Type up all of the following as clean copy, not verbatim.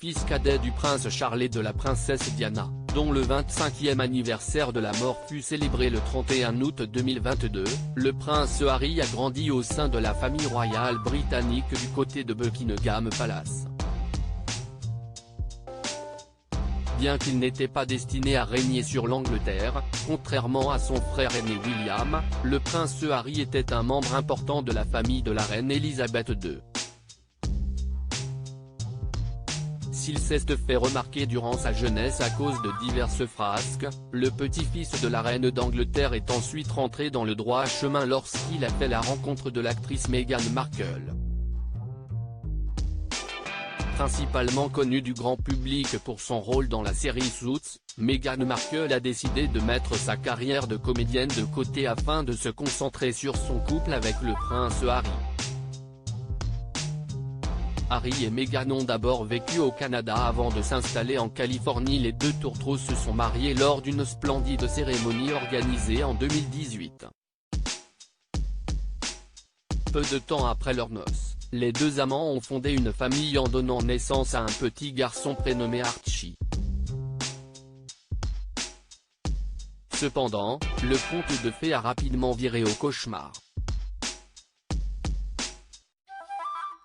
fils cadet du prince Charles et de la princesse Diana, dont le 25e anniversaire de la mort fut célébré le 31 août 2022, le prince Harry a grandi au sein de la famille royale britannique du côté de Buckingham Palace. Bien qu'il n'était pas destiné à régner sur l'Angleterre, contrairement à son frère aîné William, le prince Harry était un membre important de la famille de la reine Elisabeth II. S'il s'est fait remarquer durant sa jeunesse à cause de diverses frasques, le petit-fils de la reine d'Angleterre est ensuite rentré dans le droit chemin lorsqu'il a fait la rencontre de l'actrice Meghan Markle. Principalement connue du grand public pour son rôle dans la série Suits, Meghan Markle a décidé de mettre sa carrière de comédienne de côté afin de se concentrer sur son couple avec le prince Harry. Harry et Meghan ont d'abord vécu au Canada avant de s'installer en Californie. Les deux tourtereaux se sont mariés lors d'une splendide cérémonie organisée en 2018. Peu de temps après leurs noces, les deux amants ont fondé une famille en donnant naissance à un petit garçon prénommé Archie. Cependant, le conte de fées a rapidement viré au cauchemar.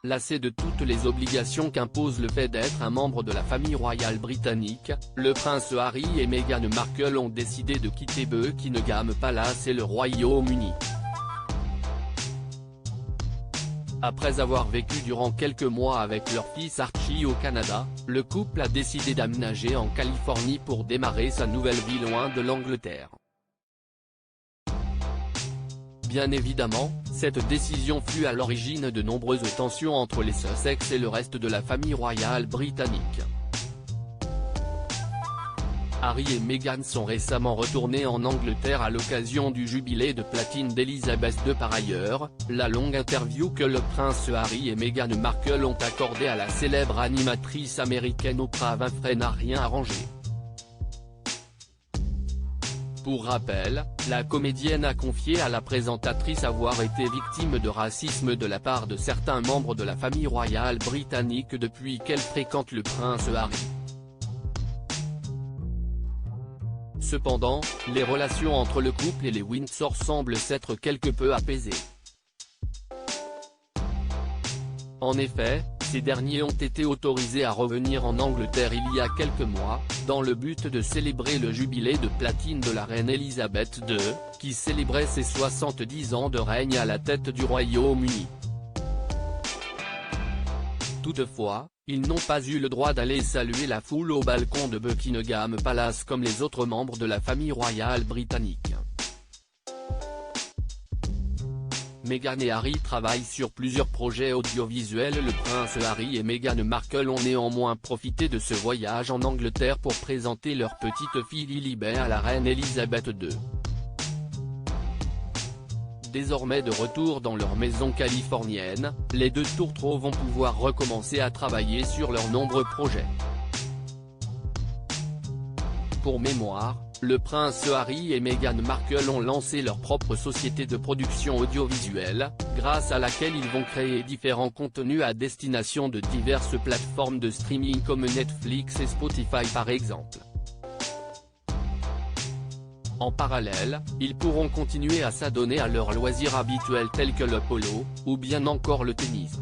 Lassé de toutes les obligations qu'impose le fait d'être un membre de la famille royale britannique, le prince Harry et Meghan Markle ont décidé de quitter Buckingham Palace et le Royaume-Uni. Après avoir vécu durant quelques mois avec leur fils Archie au Canada, le couple a décidé d'aménager en Californie pour démarrer sa nouvelle vie loin de l'Angleterre. Bien évidemment, cette décision fut à l'origine de nombreuses tensions entre les Sussex et le reste de la famille royale britannique. Harry et Meghan sont récemment retournés en Angleterre à l'occasion du jubilé de platine d'Elizabeth II. Par ailleurs, la longue interview que le prince Harry et Meghan Markle ont accordée à la célèbre animatrice américaine Oprah Winfrey n'a rien arrangé. Pour rappel, la comédienne a confié à la présentatrice avoir été victime de racisme de la part de certains membres de la famille royale britannique depuis qu'elle fréquente le prince Harry. Cependant, les relations entre le couple et les Windsor semblent s'être quelque peu apaisées. En effet, ces derniers ont été autorisés à revenir en Angleterre il y a quelques mois, dans le but de célébrer le jubilé de platine de la reine Elisabeth II, qui célébrait ses 70 ans de règne à la tête du Royaume-Uni. Toutefois, ils n'ont pas eu le droit d'aller saluer la foule au balcon de Buckingham Palace comme les autres membres de la famille royale britannique. Meghan et Harry travaillent sur plusieurs projets audiovisuels. Le prince Harry et Meghan Markle ont néanmoins profité de ce voyage en Angleterre pour présenter leur petite fille Lilibet à la reine Elisabeth II. Désormais de retour dans leur maison californienne, les deux tourtereaux vont pouvoir recommencer à travailler sur leurs nombreux projets. Pour mémoire, le prince Harry et Meghan Markle ont lancé leur propre société de production audiovisuelle, grâce à laquelle ils vont créer différents contenus à destination de diverses plateformes de streaming comme Netflix et Spotify par exemple. En parallèle, ils pourront continuer à s'adonner à leurs loisirs habituels tels que le polo, ou bien encore le tennis.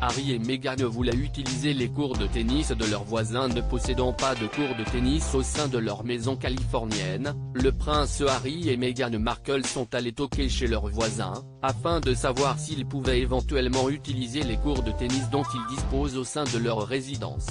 Harry et Meghan voulaient utiliser les cours de tennis de leurs voisins ne possédant pas de cours de tennis au sein de leur maison californienne. Le prince Harry et Meghan Markle sont allés toquer chez leurs voisins, afin de savoir s'ils pouvaient éventuellement utiliser les cours de tennis dont ils disposent au sein de leur résidence.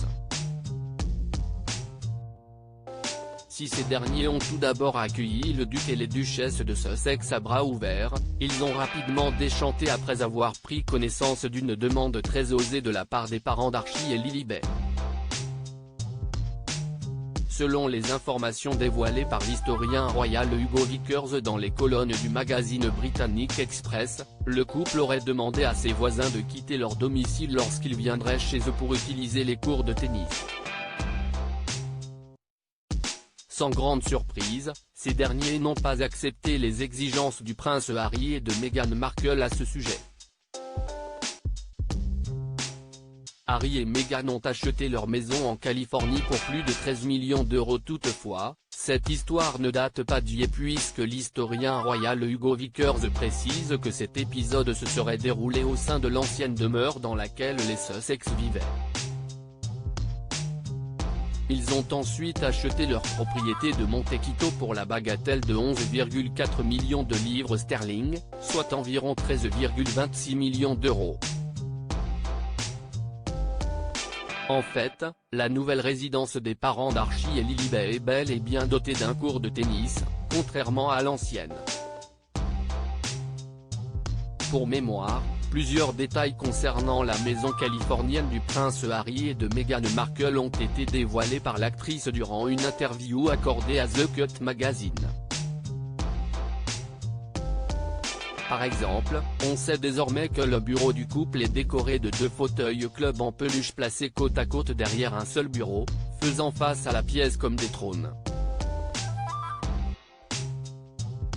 Si ces derniers ont tout d'abord accueilli le duc et les duchesses de Sussex à bras ouverts, ils ont rapidement déchanté après avoir pris connaissance d'une demande très osée de la part des parents d'Archie et Lilibet. Selon les informations dévoilées par l'historien royal Hugo Vickers dans les colonnes du magazine britannique Express, le couple aurait demandé à ses voisins de quitter leur domicile lorsqu'ils viendraient chez eux pour utiliser les cours de tennis. Sans grande surprise, ces derniers n'ont pas accepté les exigences du prince Harry et de Meghan Markle à ce sujet. Harry et Meghan ont acheté leur maison en Californie pour plus de 13 millions d'euros. Toutefois, cette histoire ne date pas d'hier puisque l'historien royal Hugo Vickers précise que cet épisode se serait déroulé au sein de l'ancienne demeure dans laquelle les Sussex vivaient. Ils ont ensuite acheté leur propriété de Montecito pour la bagatelle de 11,4 millions de livres sterling, soit environ 13,26 millions d'euros. En fait, la nouvelle résidence des parents d'Archie et Lilibet est bel et bien dotée d'un court de tennis, contrairement à l'ancienne. Pour mémoire, plusieurs détails concernant la maison californienne du prince Harry et de Meghan Markle ont été dévoilés par l'actrice durant une interview accordée à The Cut Magazine. Par exemple, on sait désormais que le bureau du couple est décoré de 2 fauteuils club en peluche placés côte à côte derrière un seul bureau, faisant face à la pièce comme des trônes.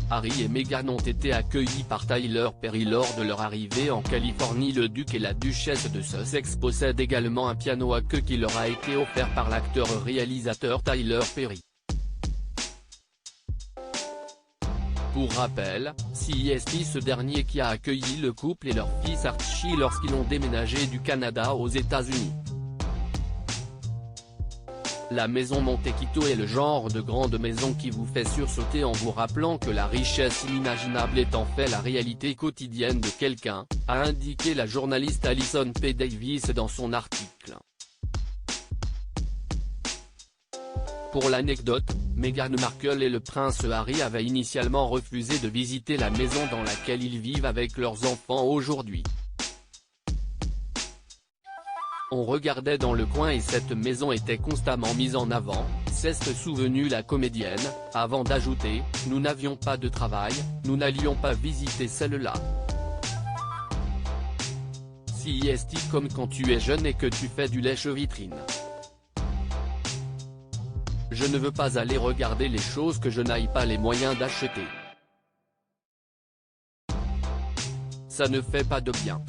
Harry et Meghan ont été accueillis par Tyler Perry lors de leur arrivée en Californie. Le duc et la duchesse de Sussex possèdent également un piano à queue qui leur a été offert par l'acteur-réalisateur Tyler Perry. Pour rappel, c'est ce dernier qui a accueilli le couple et leur fils Archie lorsqu'ils ont déménagé du Canada aux États-Unis. La maison Montecito est le genre de grande maison qui vous fait sursauter en vous rappelant que la richesse inimaginable est en fait la réalité quotidienne de quelqu'un, a indiqué la journaliste Alison P. Davis dans son article. Pour l'anecdote, Meghan Markle et le prince Harry avaient initialement refusé de visiter la maison dans laquelle ils vivent avec leurs enfants aujourd'hui. On regardait dans le coin et cette maison était constamment mise en avant, s'est souvenue la comédienne, avant d'ajouter, nous n'avions pas de travail, nous n'allions pas visiter celle-là. C'est comme quand tu es jeune et que tu fais du lèche-vitrine. Je ne veux pas aller regarder les choses que je n'aille pas les moyens d'acheter. Ça ne fait pas de bien.